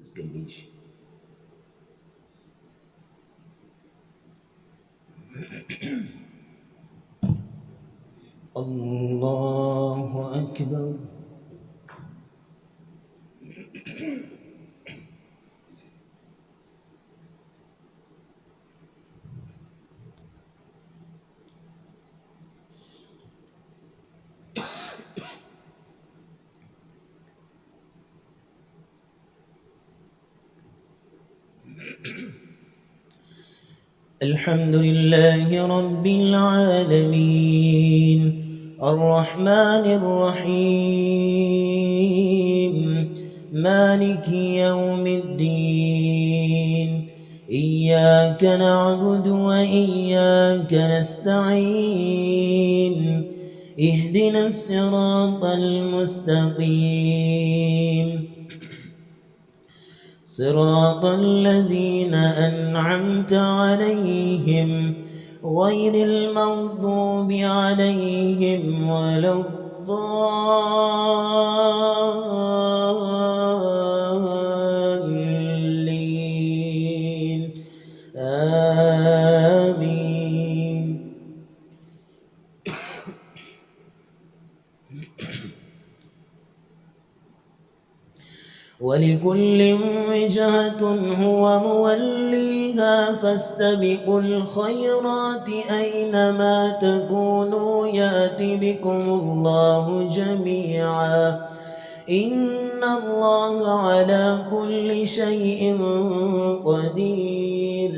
تسقليش. الله أكبر. الحمد لله رب العالمين الرحمن الرحيم مالك يوم الدين إياك نعبد وإياك نستعين اهدنا الصراط المستقيم صراط الذين أنعمت عليهم غير المغضوب عليهم ولا الضالين آمين. ولكل وجهة هو موليها فاستبقوا الخيرات أينما تكونوا يأت بكم الله جميعا إن الله على كل شيء قدير.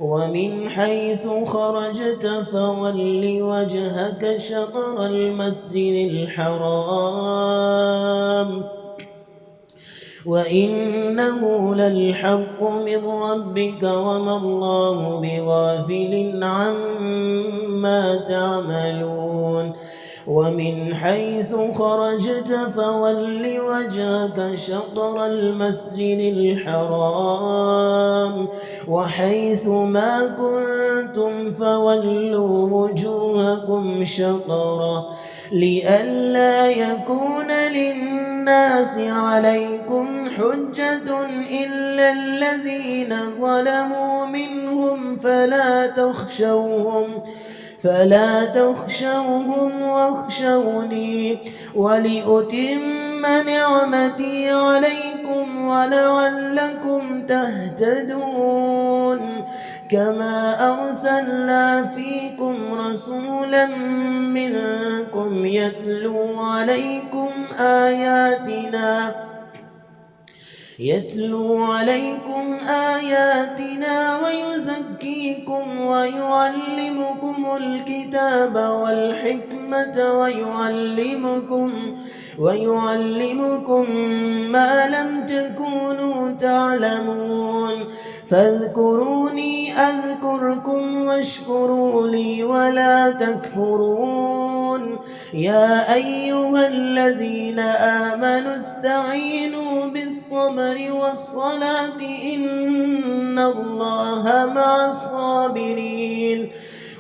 ومن حيث خرجت فول وجهك شطر المسجد الحرام وإنه للحق من ربك وما الله بغافل عما تعملون. ومن حيث خرجت فول وجهك شطر المسجد الحرام وحيث ما كنتم فولوا وجوهكم شطره لئلا يكون للناس عليكم حجة إلا الذين ظلموا منهم فلا تخشوهم واخشوني ولأتم نعمتي عليكم ولعلكم تهتدون. كما أرسلنا فيكم رسولا منكم يتلو عليكم آياتنا ويزكيكم ويعلمكم الكتاب والحكمة ويعلمكم ما لم تكونوا تعلمون. فاذكروني أذكركم واشكروا لي ولا تكفرون. يا أيها الذين آمنوا استعينوا بالصبر والصلاة إن الله مع الصابرين.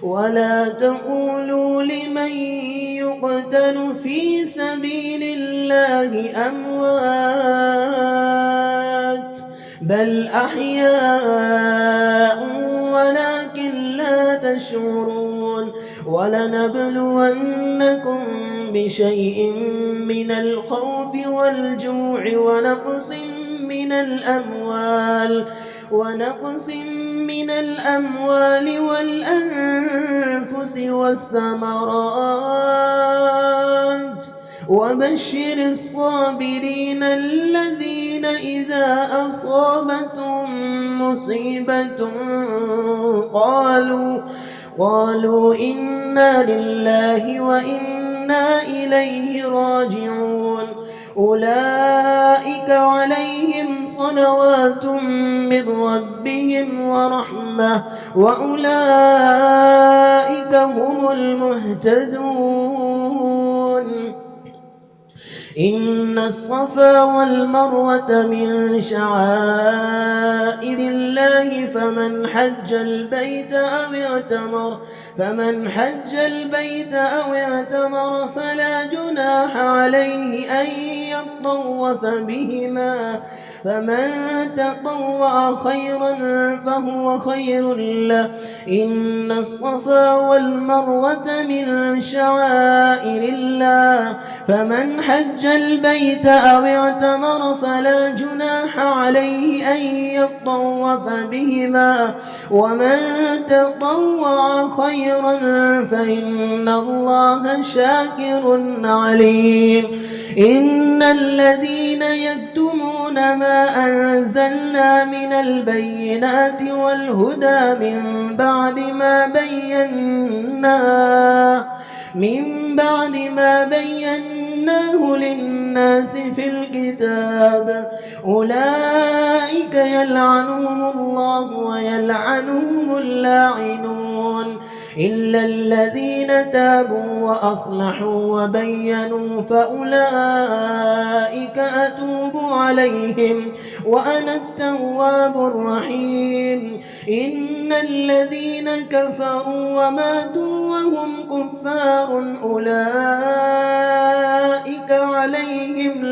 ولا تقولوا لمن يقتل في سبيل الله أموات بل أحياء ولكن لا تشعرون. ولنبلونكم بشيء من الخوف والجوع ونقص من الأموال والأنفس والثمرات وبشر الصابرين الذين إذا أصابتهم مصيبة قالوا إنا لله وإنا إليه راجعون. أولئك عليهم صلوات من ربهم ورحمة وأولئك هم المهتدون. إن الصفا والمروة من شعائر الله فمن حج البيت أو اعتمر فلا جناح عليه أن يطوف بهما، فمن تطوع خيرا فهو خير له. إن الصفا والمروة من شعائر الله، فمن حج البيت أو اعتمر فلا جناح عليه أن يطوف بهما، ومن تطوع خيرا فإن الله شاكر عليم. إن الذين يكتمون ما أنزلنا من البينات والهدى من بعد ما بيناه للناس في الكتاب أولئك يلعنهم الله ويلعنهم اللاعنون، إلا الذين تابوا وأصلحوا وبينوا فأولئك أتوب عليهم وأنا التواب الرحيم. إن الذين كفروا وماتوا وهم كفار أولئك عليهم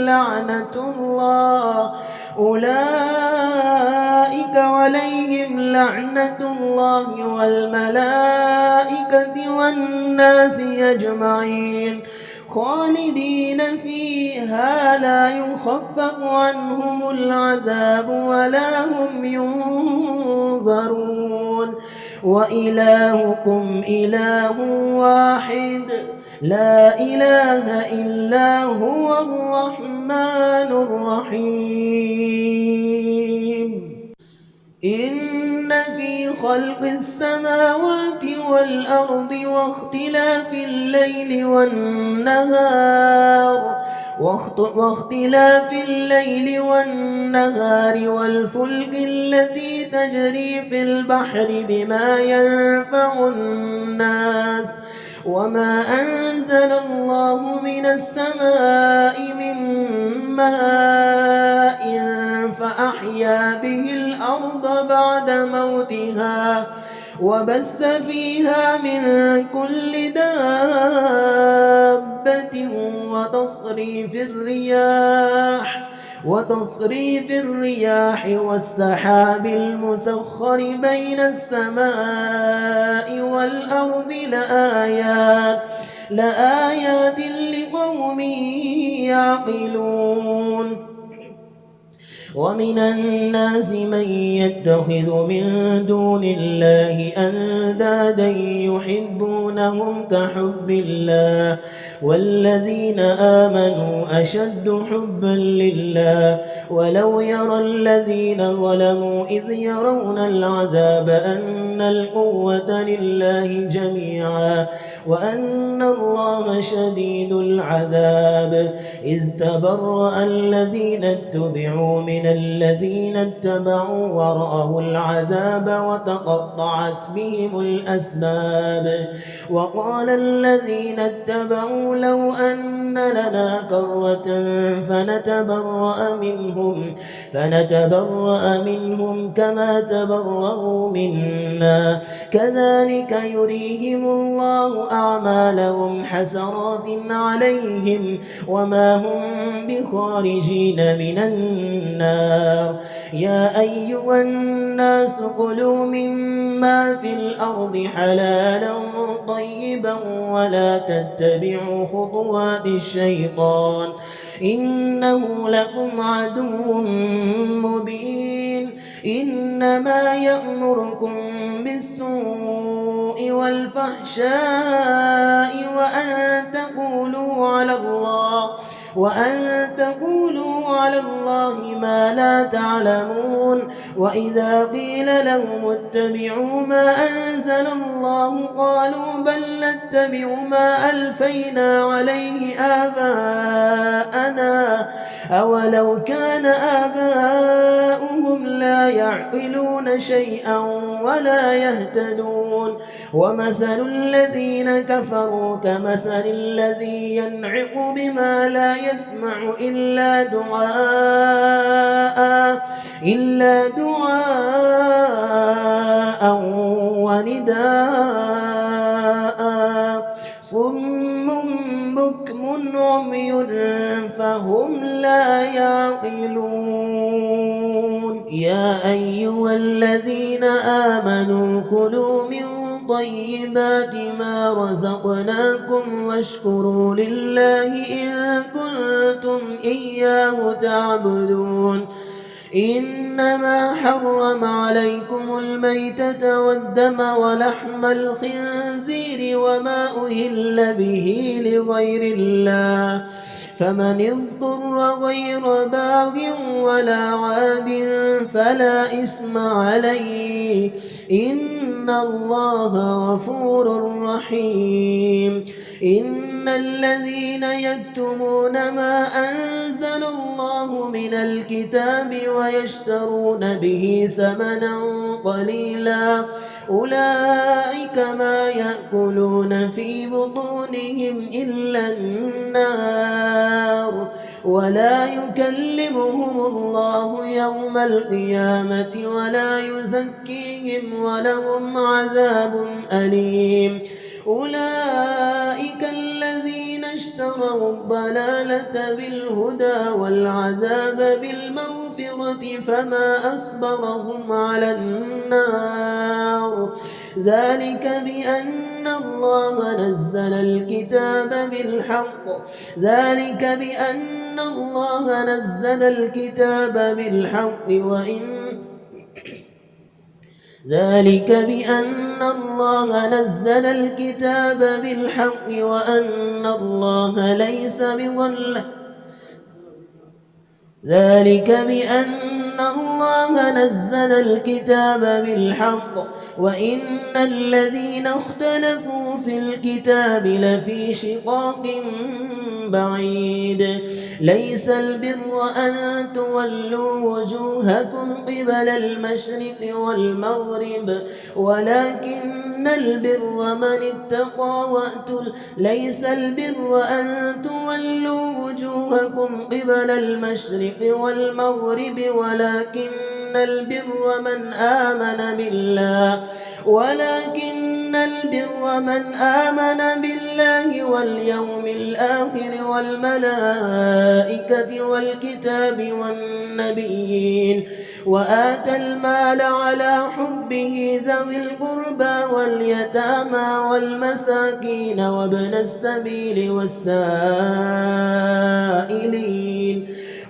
لعنة الله والملائكة والناس أجمعين خالدين فيها لا يخفف عنهم العذاب ولا هم ينظرون. وإلهكم إله واحد لا إله إلا هو الرحمن الرحيم. إن في خلق السماوات والأرض واختلاف الليل والنهار والفلك التي تجري في البحر بما ينفع الناس وما أنزل الله من السماء من ماء فأحيا به الأرض بعد موتها وبث فيها من كل دابة وتصريف الرياح والسحاب المسخر بين السماء والأرض لآيات لقوم يعقلون. ومن الناس من يتخذ من دون الله أندادا يحبونهم كحب الله والذين آمنوا أشد حبا لله. ولو يرى الذين ظلموا إذ يرون العذاب أن القوة لله جميعا وأن الله شديد العذاب. إذ تبرأ الذين اتبعوا من الذين اتبعوا ورأوا العذاب وتقطعت بهم الأسباب. وقال الذين اتبعوا لو أن لنا كرة فنتبرأ منهم كما تبرأوا منا كذلك يريهم الله أعمالهم حسرات عليهم وما هم بخارجين من النار. يا أيها الناس كلوا مما في الأرض حلالا طيبا ولا تتبعوا خطوات الشيطان إنه لكم عدو مبين. إنما يأمركم بالسوء والفحشاء وأن تقولوا على الله ما لا تعلمون. وإذا قيل لهم اتبعوا ما أنزل الله قالوا بل نتبع ما ألفينا عليه آباءنا أولو كان آباؤهم لا يعقلون شيئا ولا يهتدون. ومثل الذين كفروا كمثل الذي ينعق بما لا يسمع إلا دعاء ونداء صم بكم عمي فهم لا لا يعقلون. يا أيها الذين آمنوا كلوا من طيبات ما رزقناكم واشكروا لله إن كنتم إياه تعبدون. إنما حرم عليكم الميتة والدم ولحم الخنزير وما أهل به لغير الله، فمن اضطر غير باغ ولا عاد فلا إثم عليه، إن الله غفور رحيم. إن الذين يكتمون ما أنزل الله من الكتاب ويشترون به ثمنا قليلا أولئك ما يأكلون في بطونهم إلا النار، ولا يكلمهم الله يوم القيامة ولا يزكيهم ولهم عذاب أليم. أولئك الذين اشتروا الضلالة بالهدى والعذاب بالمغفرة فما أصبرهم على النار، ذلك بأن الله نزل الكتاب بالحق وأن الله ليس بظلام ذلك بأن الله نزل الكتاب بالحق وإن الذين اختلفوا في الكتاب لفي شقاق بعيد. ليس البر أن تولوا وجوهكم قبل المشرق والمغرب ولكن البر من اتقى ليس البر أن تولوا وجوهكم قبل المشرق والمغرب ولكن البر من آمن بالله واليوم الآخر والملائكة والكتاب والنبيين وآتى المال على حبه ذوي القربى واليتامى والمساكين وابن السبيل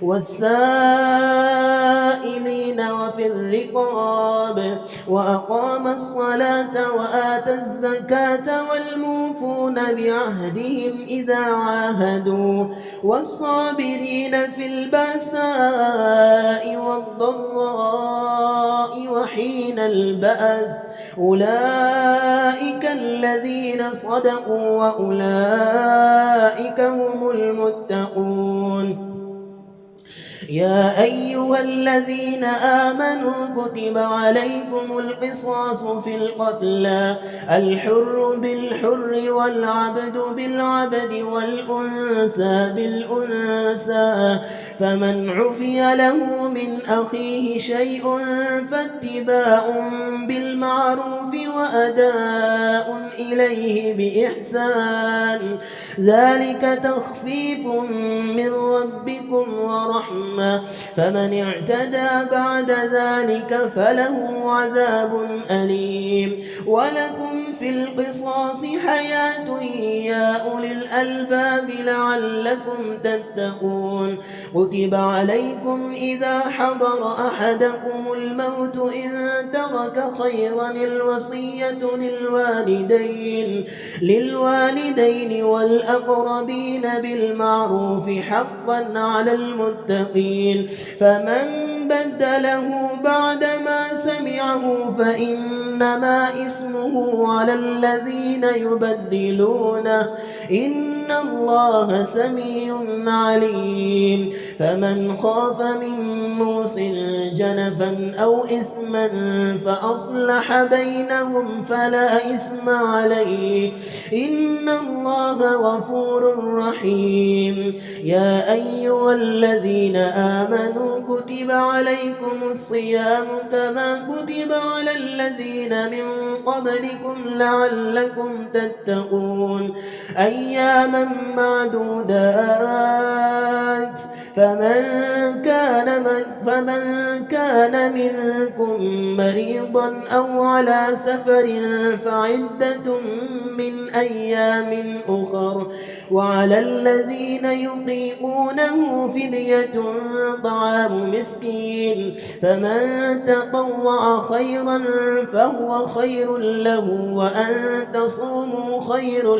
والسائلين وفي الرقاب وأقام الصلاة وآتى الزكاة والموفون بعهدهم إذا عاهدوا والصابرين في البأساء والضراء وحين البأس أولئك الذين صدقوا وأولئك هم المتقون. يا أيها الذين آمنوا كتب عليكم القصاص في القتلى الحر بالحر والعبد بالعبد والأنثى بالأنثى فمن عفي له من أخيه شيء فاتباع بالمعروف وأداء إليه بإحسان ذلك تخفيف من ربكم ورحمة فمن اعتدى بعد ذلك فله عذاب أليم. ولكم في القصاص حياة يا أولي الألباب لعلكم تتقون. كتب عليكم إذا حضر أحدكم الموت إن ترك خيرا الوصية للوالدين والأقربين بالمعروف حقا على المتقين فمن بدله بعدما سمعه فإنما إثمه على الذين يبدلونه إن الله سميع عليم. فمن خاف من موص جنفا أو إثما فأصلح بينهم فلا إثم عليه إن الله غفور رحيم. يا أيها الذين آمنوا كتب عليكم الصيام كما كتب كتب على الذين من قبلكم لعلكم تتقون أياما معدودات فمن كان منكم مريضا أو على سفر فعدة من أيام أخر وعلى الذين يطيقونه فدية طعام مسكين فمن تطوع خيرا فهو خير له وأن تصوموا خير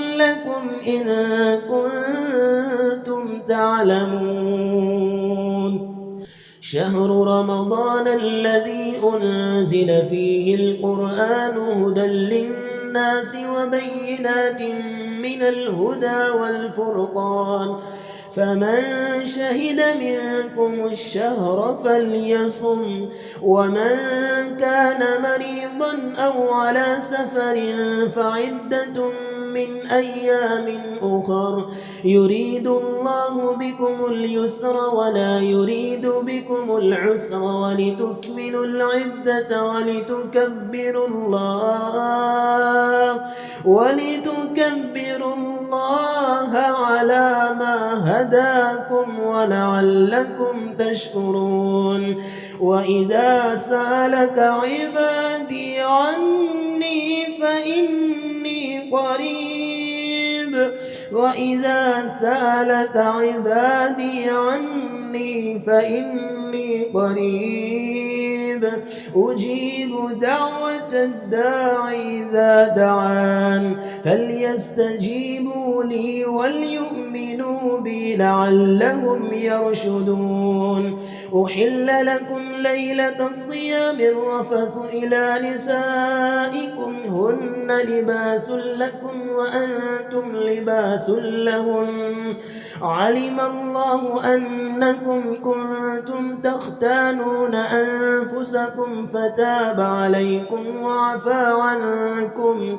لكم إن كنتم تعلمون شهر رمضان الذي أنزل فيه القرآن هدى للناس وبينات من الهدى والفرقان فمن شهد منكم الشهر فليصم ومن كان مريضا أو على سفر فعدة من أيام أخر يريد الله بكم اليسر ولا يريد بكم العسر ولتكملوا العدة ولتكبروا الله على ما هداكم ولعلكم تشكرون وإذا سألك عبادي عني فإني قريب أجيب دعوة الداع إذا دعان فليستجيبوا لي وليؤمنوا بي لعلهم يرشدون أحل لكم ليلة الصيام الرفث إلى نسائكم هن لباس لكم وأنتم لباس لهن علم الله أنكم كنتم تختانون أنفسكم فتاب عليكم وعفى عنكم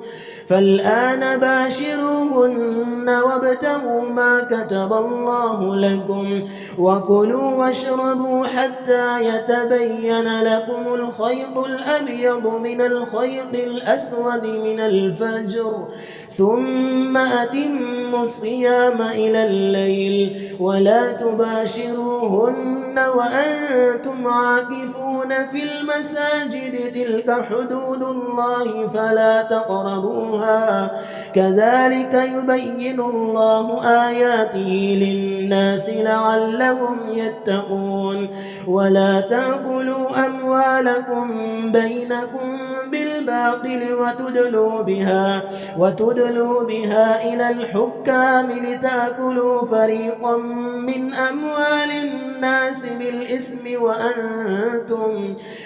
فالآن باشروهن وابتغوا ما كتب الله لكم وكلوا واشربوا حتى يتبين لكم الخيط الأبيض من الخيط الأسود من الفجر ثم أتموا الصيام إلى الليل ولا تباشروهن وأنتم عاكفون في المساجد تلك حدود الله فلا تقربوها كذلك يبين الله آياته للناس لعلهم يتقون ولا تأكلوا أموالكم بينكم بالباطل وتدلوا بها إلى الحكام لتأكلوا فريقا من أموال الناس بالإثم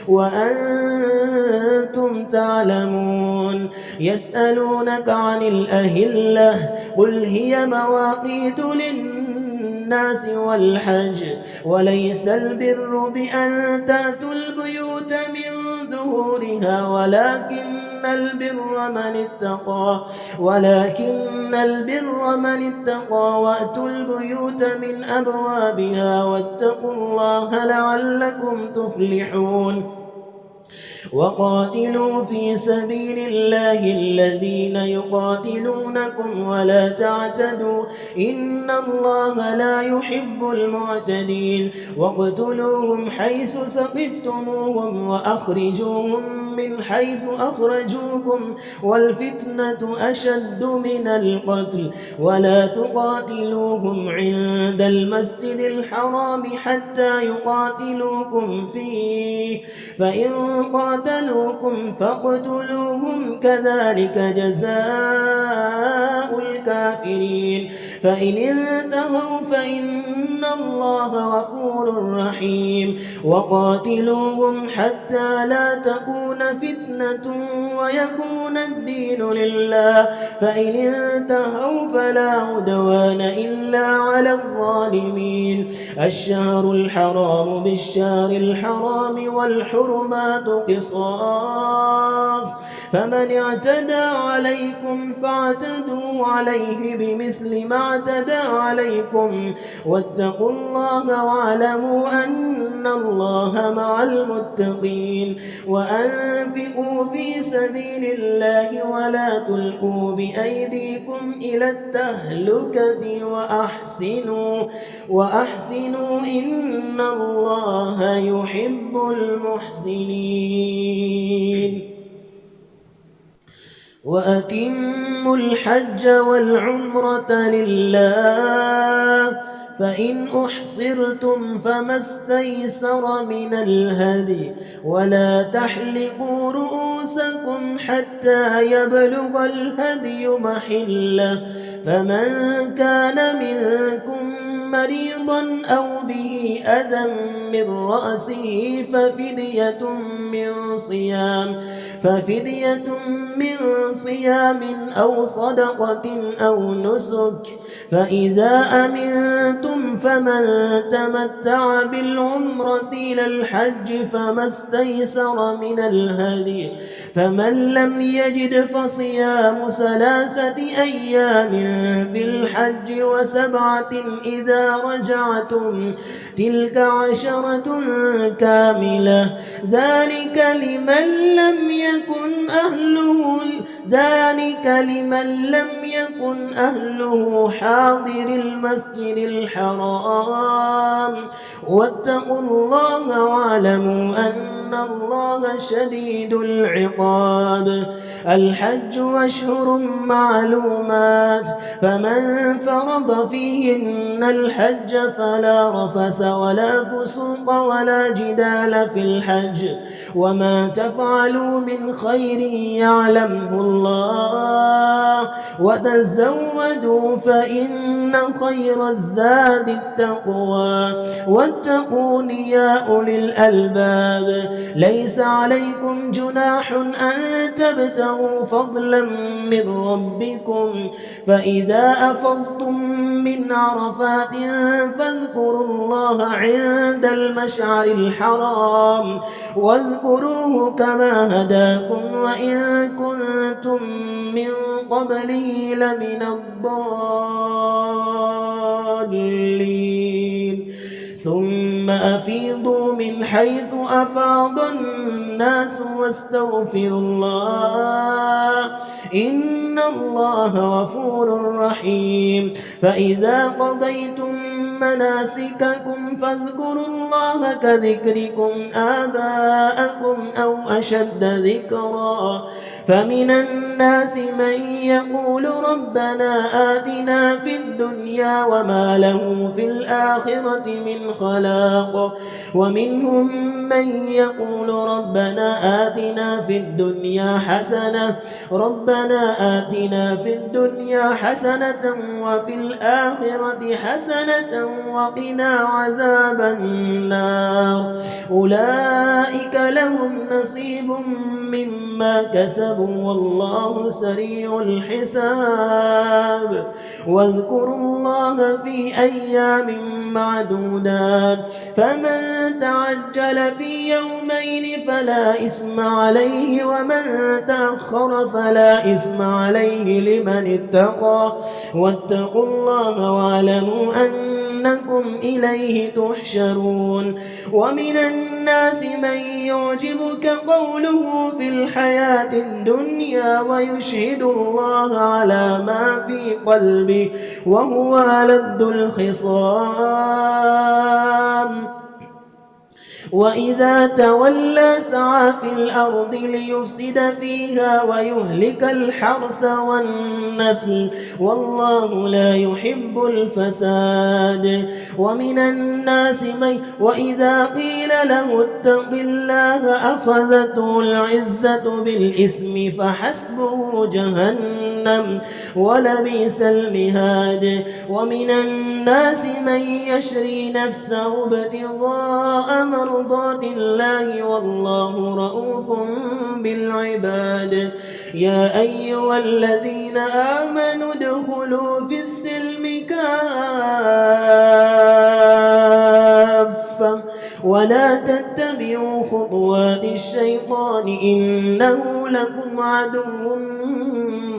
وأنتم تعلمون يسألونك عن الأهلة قل هي مواقيت للناس والحج وليس البر بأن تأتوا البيوت من ظهورها ولكن البر من اتقى وأتوا البيوت من أبوابها واتقوا الله لعلكم تفلحون وقاتلوا في سبيل الله الذين يقاتلونكم ولا تعتدوا إن الله لا يحب المعتدين واقتلوهم حيث ثقفتموهم وأخرجوهم من حيث أخرجوكم والفتنة أشد من القتل ولا تقاتلوهم عند المسجد الحرام حتى يقاتلوكم فيه فإن قاتلوكم فاقتلوهم كذلك جزاء الكافرين فإن انتهوا فإن الله غفور رحيم وقاتلوهم حتى لا تكون فتنة ويكون الدين لله فإن انتهوا فلا عدوان إلا على الظالمين الشهر الحرام بالشهر الحرام والحرمات قصاص فمن اعتدى عليكم فاعتدوا عليه بمثل ما اعتدى عليكم واتقوا الله واعلموا أن الله مع المتقين وأنفقوا في سبيل الله ولا تلقوا بأيديكم إلى التهلكة وأحسنوا إن الله يحب المحسنين وأتموا الحج والعمرة لله فإن أحصرتم فما استيسر من الهدي ولا تحلقوا رؤوسكم حتى يبلغ الهدي محله فمن كان منكم مريضا أو به أذى من رأسه ففدية من صيام أو صدقة أو نسك فإذا أمنتم فمن تمتع بالعمرة إلى الحج فما استيسر من الهدي فمن لم يجد فصيام 3 أيام في الحج و7 إذا رجعتم تلك 10 كاملة ذلك لمن لم يكن أهله حاضر المسجد الحرام واتقوا الله واعلموا أن الله شديد العقاب الحج أشهر معلومات فمن فرض فيهن الحج فلا رفث ولا فسوق ولا جدال في الحج وما تفعلوا من خير يعلمه الله وتزودوا فإن خير الزاد التقوى واتقون يا أولي الألباب ليس عليكم جناح أن تبتغوا فضلا من ربكم فإذا أفضتم من عرفات فاذكروا الله عند المشعر الحرام واذكروه كما هداكم وإن كنتم من قبله لمن الضالين ثم أفيضوا من حيث أفاض الناس واستغفروا الله إن الله غفور رحيم فإذا قضيتم مناسككم فاذكروا الله كذكركم آباءكم أو أشد ذكرا فمن الناس من يقول ربنا آتنا في الدنيا وما له في الآخرة من خلاق ومنهم من يقول ربنا آتنا في الدنيا حسنة وفي الآخرة حسنة وقنا عذاب النار أولئك لهم نصيب مما كسبوا والله سريع الحساب واذكروا الله في أيام معدودات فمن تعجل في يومين فلا إثم عليه ومن تأخر فلا إثم عليه لمن اتقى واتقوا الله واعلموا أنكم إليه تحشرون ومن الناس من يعجبك قوله في الحياة الدنيا ويشهد الله على ما في قلبه وهو ألد الخصام وإذا تولى سعى في الأرض ليفسد فيها ويهلك الحرث والنسل والله لا يحب الفساد ومن الناس من وإذا قيل له اتق الله أخذته العزة بالإثم فحسبه جهنم ولبئس المهاد ومن الناس من يشري نفسه ابتغاء مرضات الله والله رؤوف بالعباد يا أيها الذين آمنوا ادخلوا في السلم كافة ولا تتبعوا خطوات الشيطان إنه لكم عدو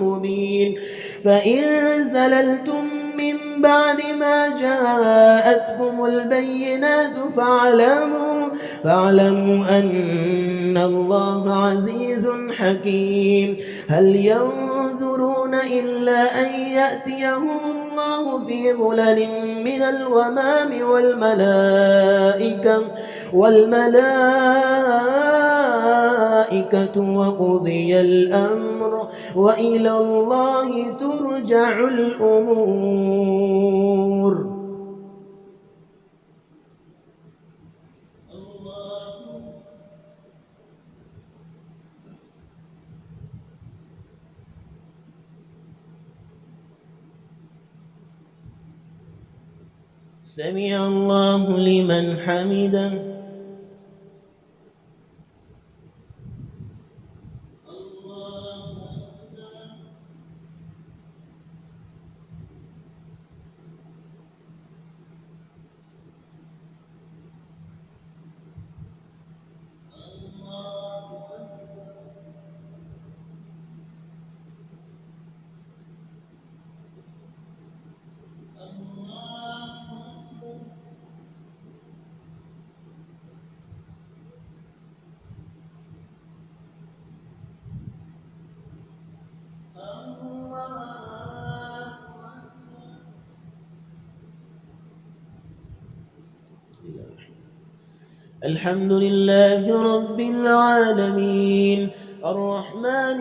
مبين فإن زللتم من بعد ما جاءتهم البينات فاعلموا أن الله عزيز حكيم. هل ينظرون إلا أن يأتيهم الله في ظلل من الغمام والملائكة وقضي الأمر وإلى الله ترجع الأمور. سمع الله لمن حمده. الحمد لله رب العالمين الرحمن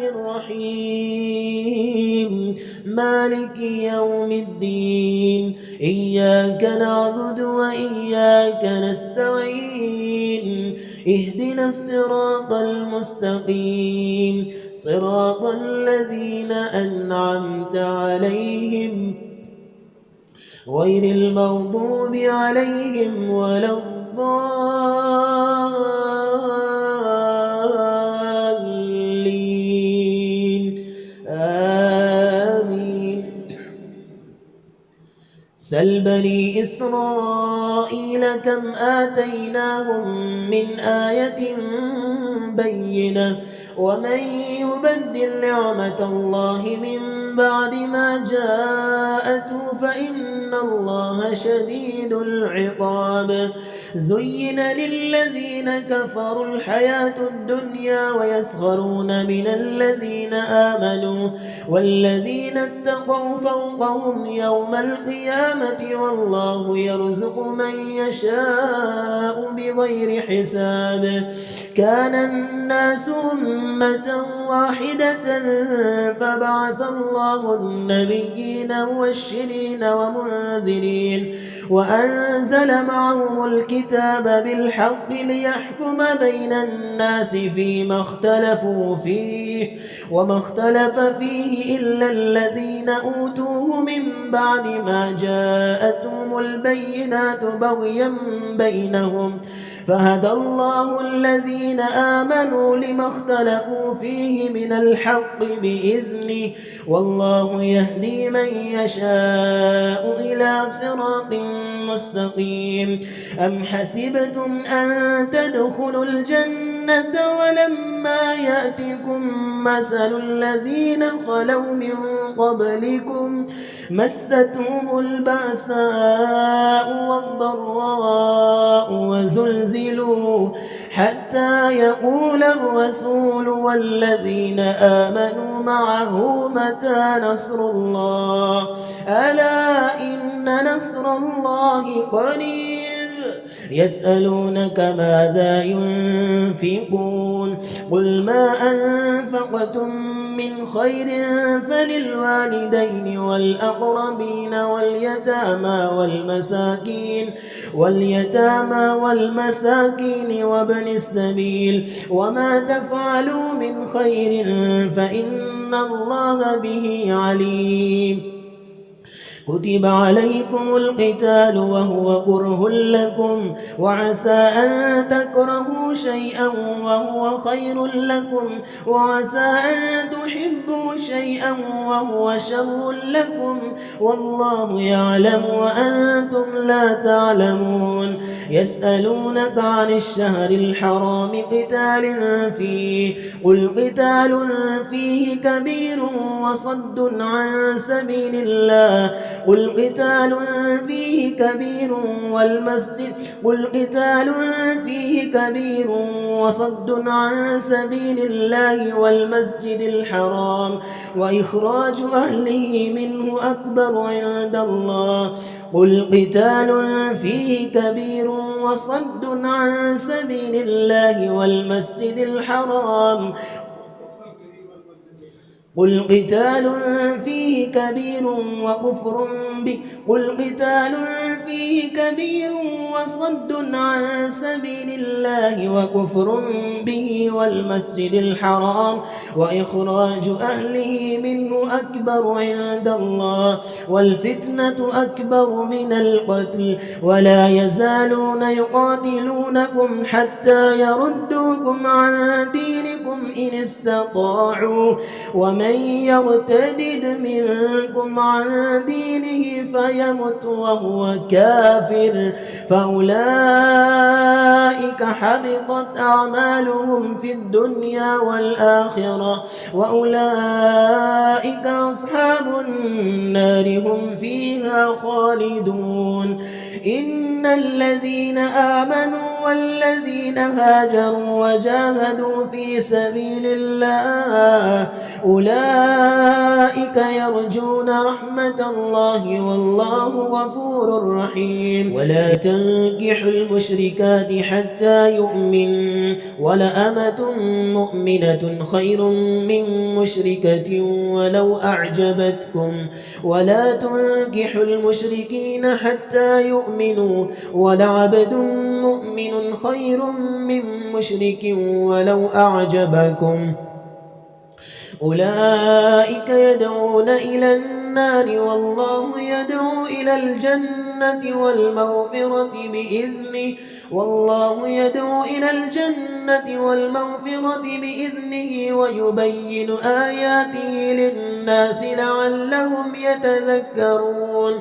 الرحيم مالك يوم الدين إياك نعبد وإياك نستعين اهدنا الصراط المستقيم صراط الذين أنعمت عليهم غير المغضوب عليهم ولا الضالين آمين. سل بني إسرائيل كم آتيناهم من آية بينة ومن يبدل نعمة الله من بعد ما جاءته فإن الله شديد العقاب. زين للذين كفروا الحياة الدنيا ويسخرون من الذين آمنوا والذين اتقوا فوقهم يوم القيامة والله يرزق من يشاء بغير حساب. كان الناس أمة واحدة فبعث الله النبيين مبشرين ومنذرين وأنزل معهم الكتاب بالحق ليحكم بين الناس فيما اختلفوا فيه وما اختلف فيه إلا الذين أوتوه من بعد ما جاءتهم البينات بغيا بينهم فهدى الله الذين آمنوا لما اختلفوا فيه من الحق بإذنه والله يهدي من يشاء إلى صراط مستقيم. أم حسبتم أن تدخلوا الجنة ولما يأتكم مثل الذين خلوا من قبلكم مستهم البأساء والضراء وزلزلوا حتى يقول الرسول والذين آمنوا معه متى نصر الله ألا إن نصر الله قريب. يسألونك ماذا ينفقون قل ما أنفقتم من خير فللوالدين والأقربين واليتامى والمساكين وابن السبيل وما تفعلوا من خير فإن الله به عليم. كتب عليكم القتال وهو كره لكم وعسى أن تكرهوا شيئا وهو خير لكم وعسى أن تحبوا شيئا وهو شر لكم والله يعلم وأنتم لا تعلمون. يسألونك عن الشهر الحرام قتال فيه قل قتال فيه كبير وصد عن سبيل الله قل قتال فيه كبير وصد عن سبيل الله والمسجد الحرام وإخراج أهله منه أكبر عند الله. قل قتال فيه كبير وصد عن سبيل الله والمسجد الحرام قل قتال فيه كبير وصد عن سبيل الله وكفر به والمسجد الحرام وإخراج أهله منه أكبر عند الله والفتنة أكبر من القتل ولا يزالون يقاتلونكم حتى يردوكم عن دينكم إن استطاعوا ومن يرتد منكم عن دينه فيمت وهو كافر فأولئك حبطت أعمالهم في الدنيا والآخرة وأولئك أصحاب النار هم فيها خالدون. إن الذين آمنوا والذين هاجروا وجاهدوا في سبيل الله أولئك يرجون رحمة الله والله غفور رحيم. ولا تنكحوا المشركات حتى يؤمن ولأمة مؤمنة خير من مشركة ولو أعجبتكم ولا تنكحوا المشركين حتى يؤمنوا ولعبد مؤمن خير من مشرك ولو أعجبكم أولئك يدعون إلى النار والله يدعو إلى الجنة والمغفرة بإذنه ويبين آياته للناس لعلهم يتذكرون.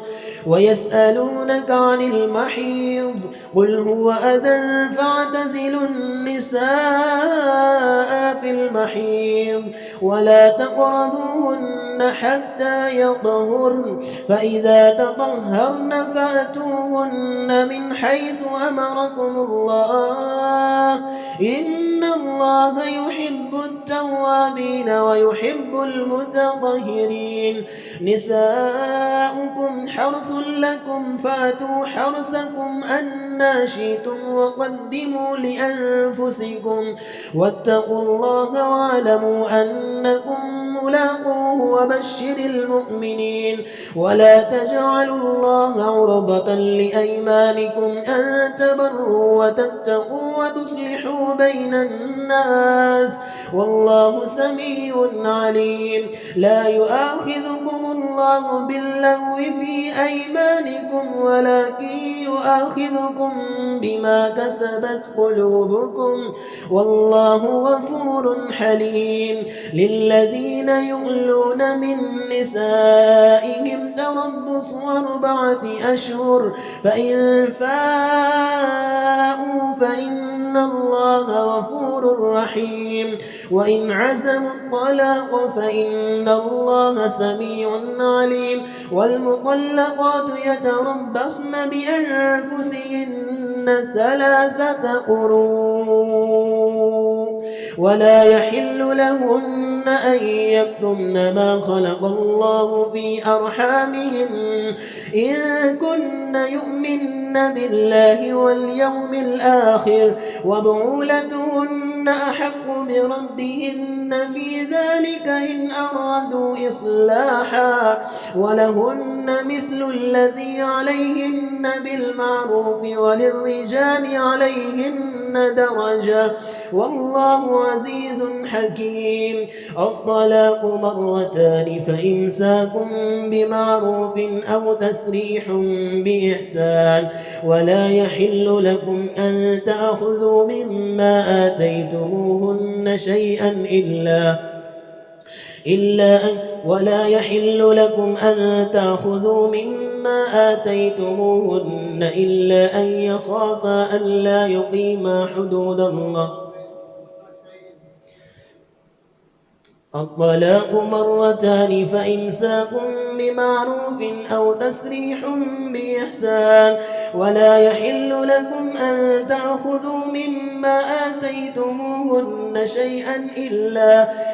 ويسألونك عن المحيض قل هو أذى فاعتزلوا النساء في المحيض ولا تقربوهن حتى يطهرن فإذا تطهرن فأتوهن من حيث أمركم الله إن الله يحب التوابين ويحب المتطهرين. نساؤكم حرث لكم فأتوا حرثكم أنى شئتم وقدموا لأنفسكم واتقوا الله واعلموا أنكم ملاقوه وبشر المؤمنين. ولا تجعلوا الله عرضة لأيمانكم أن تبروا وتتقوا وتصلحوا بين الناس والله سميع عليم. لا يؤاخذكم الله باللغو في أيمانكم ولكن يؤاخذكم بما كسبت قلوبكم والله غفور حليم. للذين يؤلون من نسائهم تربص 4 أشهر فإن فاءوا فإن الله غفور رحيم. وإن عزموا الطلاق فإن الله سميع عليم. والمطلقات يتربصن بأنفسهن 3 قروء ولا يحل لهن أن يكتمن ما خلق الله في أرحامهن إن كن يؤمن بالله واليوم الآخر وبعولتهن أحق بردهن في ذلك إن أرادوا إصلاحا ولهن مثل الذي عليهن بالمعروف وللرجال عليهن درجة والله عزيز حكيم. الطلاق 2 فإمساك بمعروف أو تسريح بإحسان ولا يحل لكم أن تأخذوا مما آتيتموهن شيئا ولا يحل لكم أن تأخذوا مما آتيتموهن إلا أن يخافا ألا يقيما حدود الله الطلاق مرتان فإمساك بمعروف أو تسريح بإحسان ولا يحل لكم أن تأخذوا مما آتيتموهن شيئا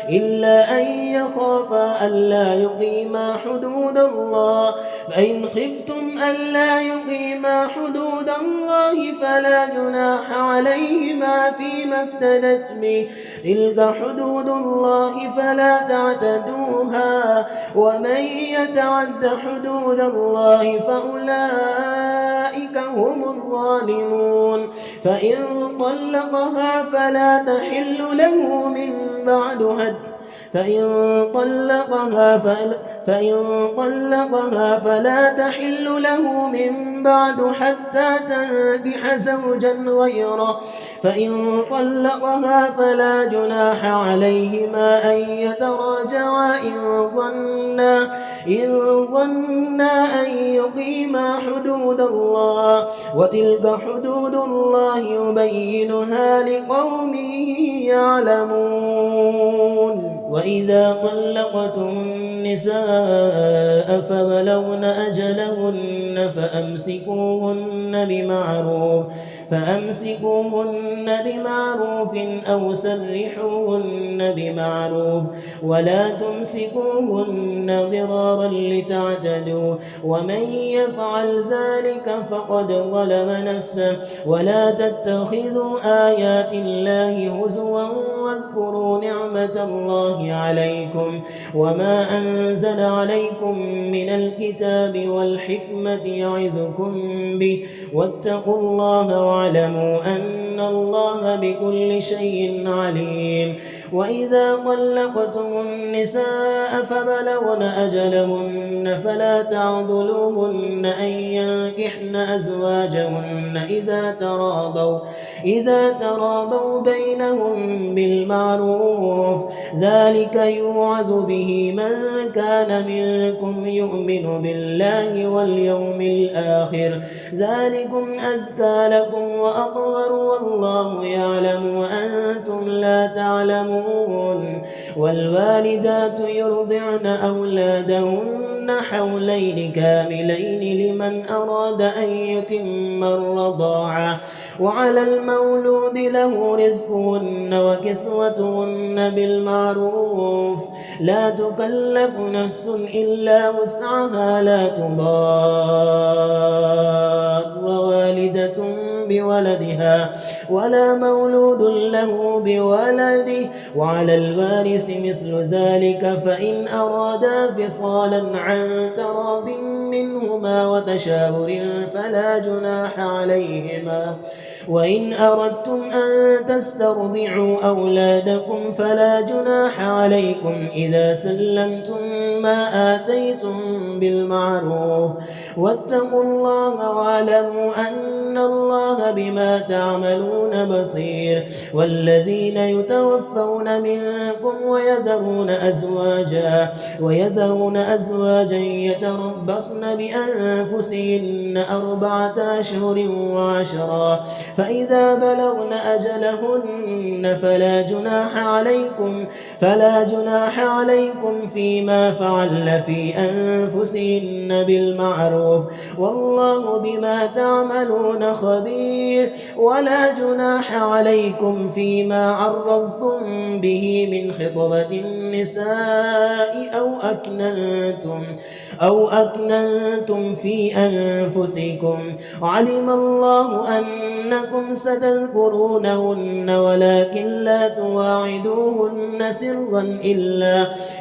إلا أن يخافا ألا يقيما حدود الله فإن خفتم ألا يقيما حدود الله فلا جناح عليهما فيما افتدت به تلك حدود الله فلا تعتدوها ومن يتعد حدود الله فأولئك هم الظالمون فإن طلقها فلا تحل له من بعد فإن طلقها فلا تحل له من بعد حتى تنكح زوجا غيره فإن طلقها فلا جناح عليهما أن يتراجعا إن ظنا أن يقيما حدود الله وتلك حدود الله يبينها لقوم يعلمون وإذا طلقتم النساء فبلغن أجلهن فأمسكوهن بمعروف أو سرحوهن بمعروف ولا تمسكوهن ضرارا لتعتدوا ومن يفعل ذلك فقد ظلم نفسه ولا تتخذوا آيات الله هزوا واذكروا نعمة الله عليكم وما أنزل عليكم من الكتاب والحكمة يعظكم به واتقوا الله واعلموا أن الله بكل شيء عليم وإذا طلقتم النساء فبلغن أجلهن فلا تعضلوهن أن ينكحن أزواجهن إذا تراضوا بينهم بالمعروف ذلك يوعظ به من كان منكم يؤمن بالله واليوم الآخر ذلكم أزكى لكم وأطهر والله يعلم وأنتم لا تعلمون والوالدات يرضعن أولادهن حولين كاملين لمن أراد أن يتم الرضاعة وعلى المولود له رزقهن وكسوتهن بالمعروف لا تكلف نفس إلا وسعها لا تضار والدة بولدها ولا مولود له بولده وعلى الوارث مثل ذلك فإن أرادا فصالا عن تراض منهما وتشاور فلا جناح عليهما وإن أردتم أن تسترضعوا أولادكم فلا جناح عليكم إذا سلمتم ما آتيتم بالمعروف واتقوا الله واعلموا أن الله بما تعملون بصير والذين يتوفون منكم ويذرون أزواجا يتربصن بأنفسهن 4 أشهر و10 فإذا بلغن أجلهن فلا جناح عليكم فيما فعلن في أنفسهن بالمعروف والله بما تعملون خبير ولا جناح عليكم فيما عرضتم به من خطبة النساء أو أكننتم في أنفسكم علم الله أنكم ستذكرونهن ولكن لا تواعدوهن سرا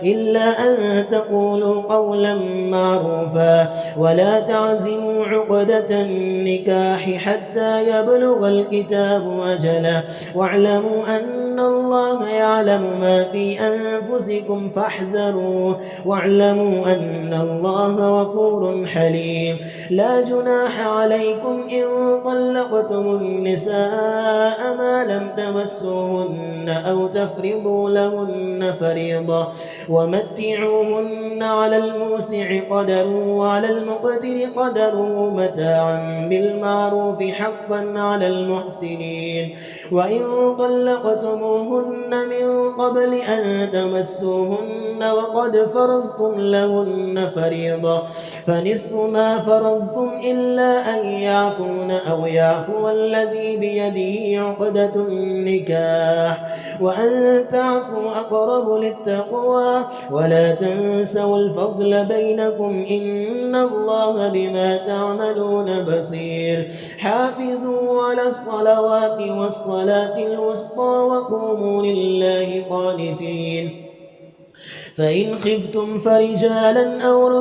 إلا أن تقولوا قولا معروفا ولا تعزموا عقدة النكاح حتى يبلغ الكتاب أجله واعلموا أن الله يعلم ما في أنفسكم فاحذروه واعلموا أن الله غفور حليم لا جناح عليكم إن طلقتم النساء ما لم تمسوهن أو تفرضوا لهن فريضة ومتعوهن على الموسع قدره وعلى المقتر قدره متاعا بالمعروف حقا على المحسنين وإن طلقتم طلقتموهن من قبل أن تمسوهن وقد فرضتم لهن فريضة فنصف ما فرضتم إلا أن يعفون أو يعفو الذي بيده عقدة النكاح وأن تعفوا أقرب للتقوى ولا تنسوا الفضل بينكم إن الله بما تعملون بصير حافظوا على الصلوات والصلاة الوسطى وقوموا لله قانتين فإن خفتم فرجالا أو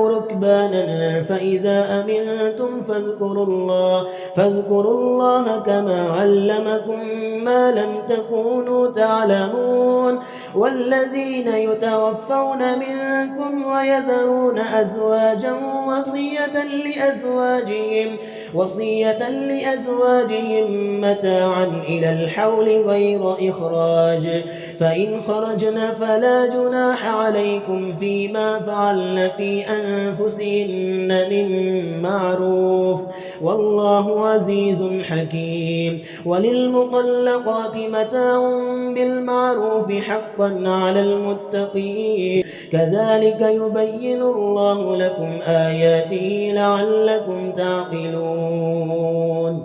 ركبانا فإذا أمنتم فاذكروا الله كما علمكم ما لم تكونوا تعلمون والذين يتوفون منكم ويذرون أزواجا وصية لأزواجهم متاعا إلى الحول غير إخراج فإن خرجن فلا جناح عليكم فيما فعلن في أنفسهن من معروف والله عزيز حكيم وللمطلقات متاع بالمعروف حقا على المتقين كذلك يبين الله لكم آياته لعلكم تعقلون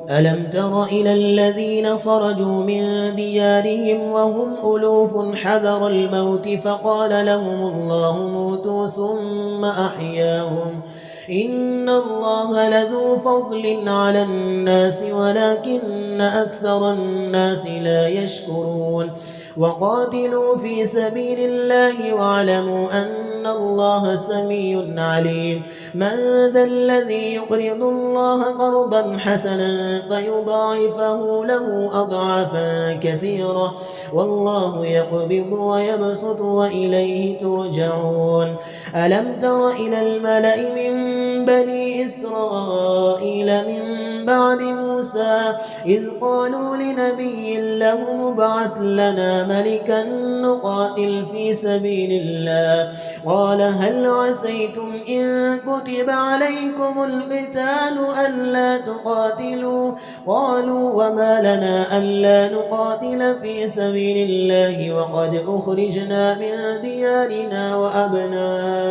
ألم تر إلى الذين خرجوا من ديارهم وهم ألوف حذر الموت فقال لهم الله موتوا ثم أحياهم إن الله لذو فضل على الناس ولكن أكثر الناس لا يشكرون وقاتلوا في سبيل الله واعلموا أن الله سميع عليم من ذا الذي يقرض الله قرضا حسنا فيضاعفه له أضعافا كثيرة والله يقبض ويبسط وإليه ترجعون ألم تر إلى الملأ من بني إسرائيل من بعد موسى إذ قالوا لنبي له مبعث لنا ملكا نقاتل في سبيل الله قال هل عسيتم إن كتب عليكم القتال ألا تقاتلوا قالوا وما لنا ألا نقاتل في سبيل الله وقد أخرجنا من ديارنا وأبنائنا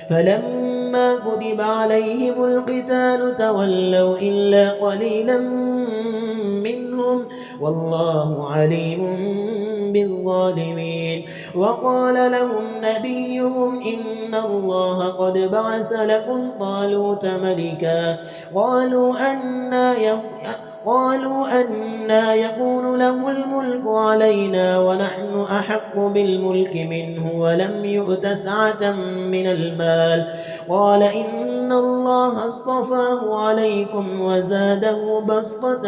فلما كتب عليهم القتال تولوا إلا قليلا منهم والله عليم بالظالمين وقال لهم نبيهم إن الله قد بعث لكم طالوت ملكا قالوا أنا يكون له الملك علينا ونحن أحق بالملك منه ولم يؤت سعة من المال قال إن الله اصطفاه عليكم وزاده بسطة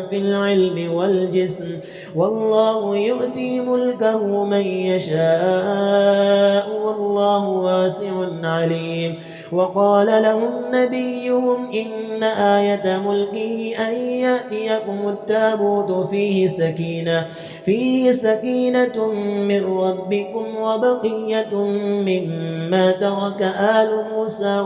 في العلم والجسم والله يؤتي ملكه من يشاء والله واسع عليم وقال لهم نبيهم إن آية ملكه أن يأتيكم التابوت فيه سكينة من ربكم وبقية مما ترك آل موسى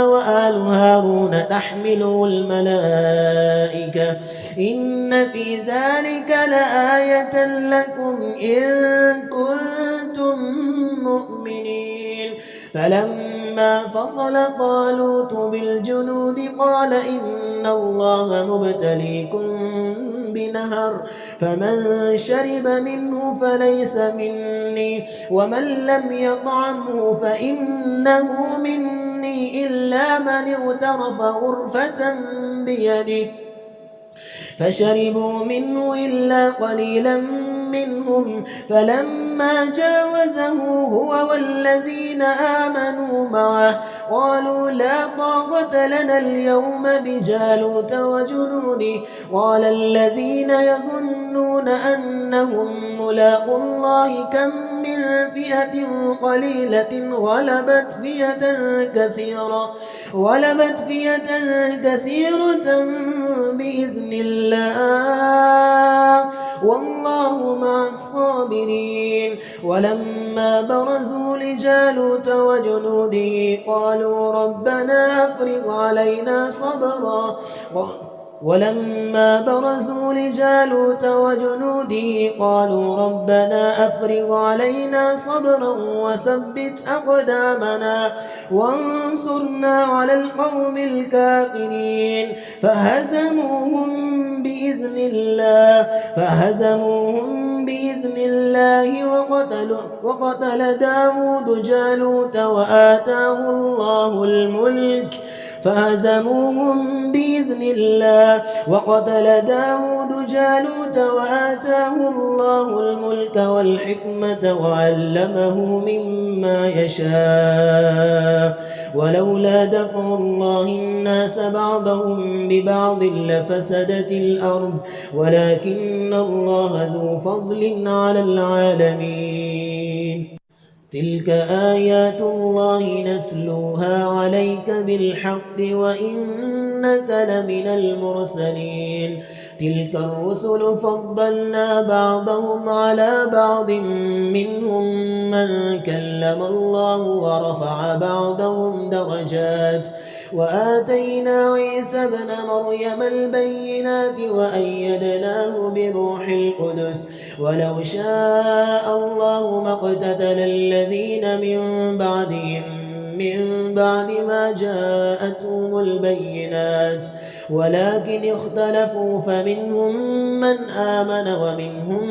وآل هارون تحمله الملائكة إن في ذلك لآية لكم إن كنتم مؤمنين فلما فصل طالوت بالجنود قال إن الله مبتليكم بنهر فمن شرب منه فليس مني ومن لم يطعمه فإنه مني إلا من اغترف غرفة بيده فشربوا منه إلا قليلا منهم فلما جاوزه هو والذين آمنوا معه قالوا لا طاقة لنا اليوم بجالوت وجنوده قال الذين يظنون أنهم ملاقوا الله كم من فئة قليلة غلبت فئة كثيرة بإذن الله والله مع الصابرين ولما برزوا لجالوت وجنوده قالوا ربنا أفرغ علينا صبرا ولما برزوا لجالوت وجنوده قالوا ربنا أفرغ علينا صبرا وثبت أقدامنا وانصرنا على القوم الكافرين فهزموهم بإذن الله وقتل داود جالوت وآتاه الله الملك فهزموهم بإذن الله وقتل داود جالوت وآتاه الله الملك والحكمة وعلمه مما يشاء ولولا دفع الله الناس بعضهم ببعض لفسدت الأرض ولكن الله ذو فضل على العالمين تلك آيات الله نتلوها عليك بالحق وإنك لمن المرسلين تلك الرسل فضلنا بعضهم على بعض منهم من كلم الله ورفع بعضهم درجات وآتينا عيسى ابن مريم البينات وأيدناه بروح القدس ولو شاء الله ما اقتتل الذين من بعد ما جاءتهم البينات ولكن اختلفوا فمنهم من آمن ومنهم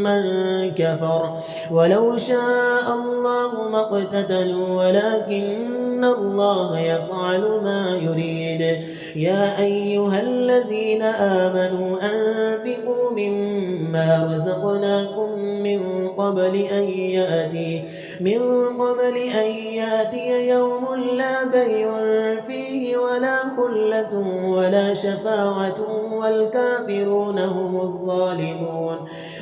من كفر ولو شاء الله ما اقتتلوا ولكن الله يفعل ما يريد يا أيها الذين آمنوا أنفقوا مما رزقناكم من قبل أن يأتي يوم لا بيع فيه ولا خلة ولا شفاعة والكافرون هم الظالمون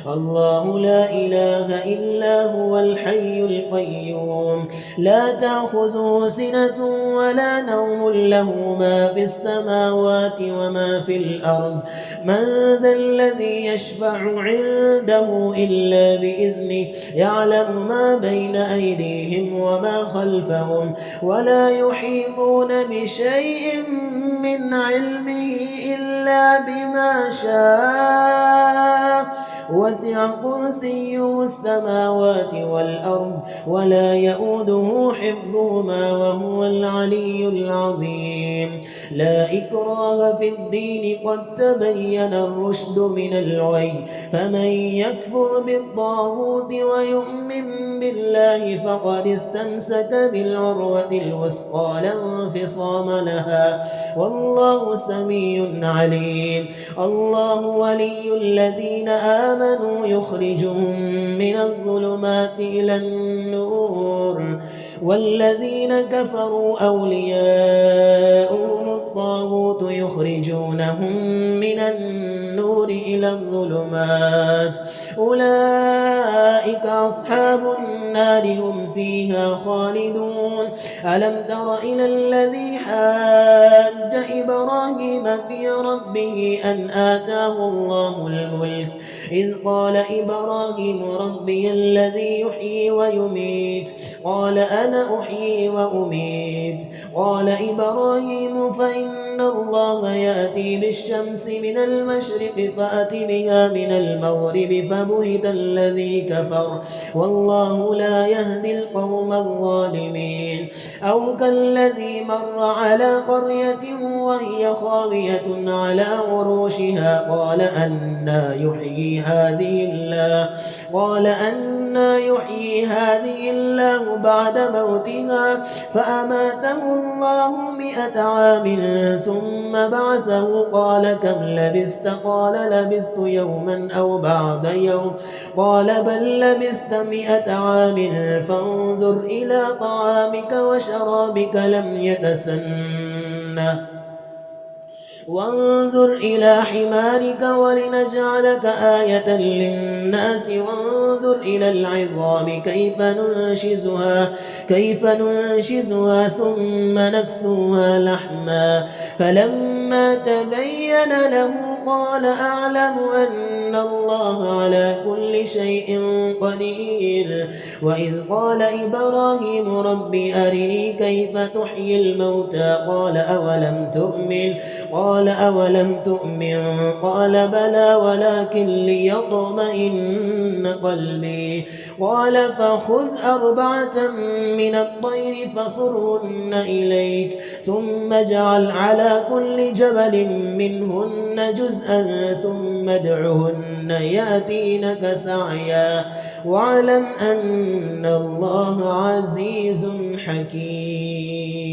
الله لا إله إلا هو الحي القيوم لا تأخذه سنة ولا نوم له ما في السماوات وما في الأرض من ذا الذي يشفع عنده إلا بإذنه يعلم ما بين أيديهم وما خلفهم ولا يحيطون بشيء من علمه إلا بما شاء وسع كرسيه السماوات والأرض ولا يؤوده حفظهما وهو العلي العظيم لا إكراه في الدين قد تبين الرشد من الغي فمن يكفر بالطاغوت ويؤمن بالله فقد استمسك بالعروة الوثقى لا انفصام لها والله سميع عليم الله ولي الذين آمنوا يخرجهم من الظلمات إلى النور والذين كفروا أولياؤهم الطاغوت يخرجونهم من النور إلى الظلمات أولئك أصحاب النار هم فيها خالدون ألم تر إلى الذي حاج إبراهيم في ربه أن آتاه الله الملك إذ قال إبراهيم ربي الذي يحيي ويميت قال أنا أحيي وأميت قال إبراهيم فإن الله يأتي بالشمس من المشرق فأت بها من المغرب فبهت الذي كفر والله لا يهدي القوم الظالمين أو كالذي مر على قرية وهي خاوية على عروشها قال أنى يحيي هذه الله بعد موتها فأماته الله 100 عام ثم بعثه قال كم لبثت قال لبثت يوما أو بعد يوم قال بل لبثت 100 عام فانظر إلى طعامك وشرابك لم يتسنه وانظر إلى حمارك ولنجعلك آية للناس وانظر إلى العظام كيف ننشزها ثم نكسوها لحما فلما تبين له قال أعلم أن أن الله على كل شيء قدير. وإذ قال إبراهيم رب أرني كيف تحيي الموتى قال أولم تؤمن قال بلى ولكن ليطمئن قلبي قال فخذ 4 من الطير فصرهن إليك ثم اجعل على كل جبل منهن جزءا ثم ادعهن يأتينك سعيا واعلم أن الله عزيز حكيم.